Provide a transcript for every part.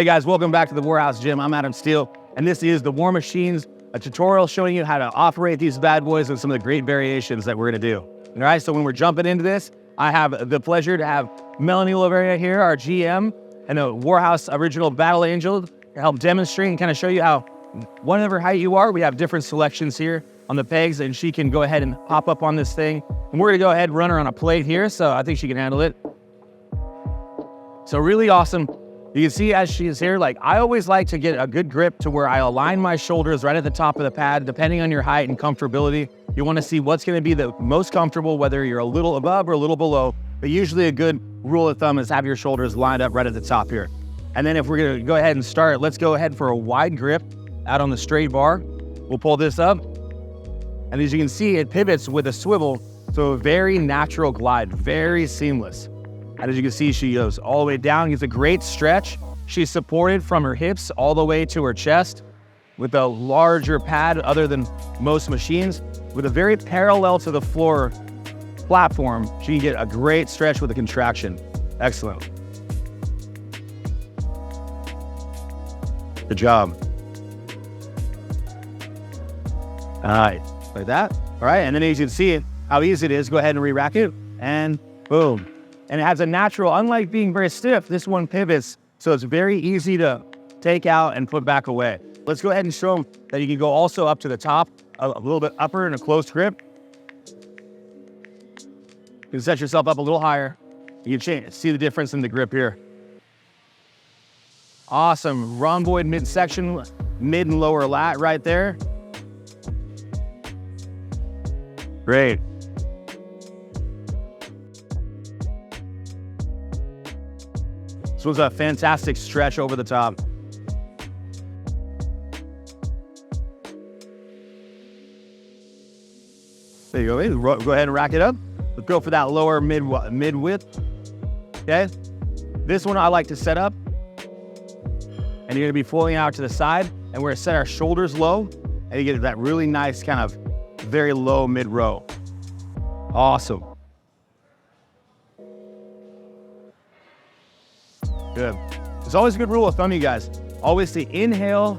Hey guys, welcome back to the Warehouse Gym. I'm Adam Steele, and this is the War Machines, a tutorial showing you how to operate these bad boys and some of the great variations that we're gonna do. All right, so when we're jumping into this, I have the pleasure to have Melanie Oliveira here, our GM, and a Warehouse original Battle Angel to help demonstrate and kind of show you how, whatever height you are, we have different selections here on the pegs, and she can go ahead and hop up on this thing. And we're gonna go ahead and run her on a plate here, so I think she can handle it. So really awesome. You can see as she is here, like I always like to get a good grip to where I align my shoulders right at the top of the pad, depending on your height and comfortability. You want to see what's going to be the most comfortable, whether you're a little above or a little below. But usually a good rule of thumb is have your shoulders lined up right at the top here. And then if we're going to go ahead and start, let's go ahead for a wide grip out on the straight bar. We'll pull this up. And as you can see, it pivots with a swivel. So a very natural glide, very seamless. And as you can see, she goes all the way down, gets a great stretch. She's supported from her hips all the way to her chest with a larger pad other than most machines. With a very parallel to the floor platform, she can get a great stretch with a contraction. Excellent. Good job. All right, like that. All right, and then as you can see how easy it is, go ahead and re-rack it, and boom. And it has a natural, unlike being very stiff, this one pivots, so it's very easy to take out and put back away. Let's go ahead and show them that you can go also up to the top, a little bit upper in a close grip. You can set yourself up a little higher. You can see the difference in the grip here. Awesome, rhomboid midsection, mid and lower lat right there. Great. This was a fantastic stretch over the top. There you go. Go ahead and rack it up. Let's go for that lower mid width. Okay. This one I like to set up, and you're gonna be pulling out to the side, and we're gonna set our shoulders low, and you get that really nice kind of very low mid row. Awesome. Good. It's always a good rule of thumb, you guys. Always to inhale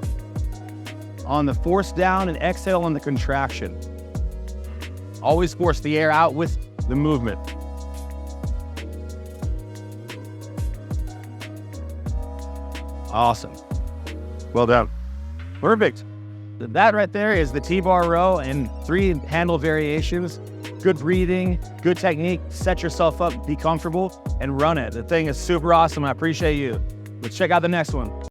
on the force down and exhale on the contraction. Always force the air out with the movement. Awesome. Well done. Perfect. That right there is the T-bar row and 3 handle variations. Good breathing, good technique. Set yourself up, be comfortable, and run it. The thing is super awesome. I appreciate you. Let's check out the next one.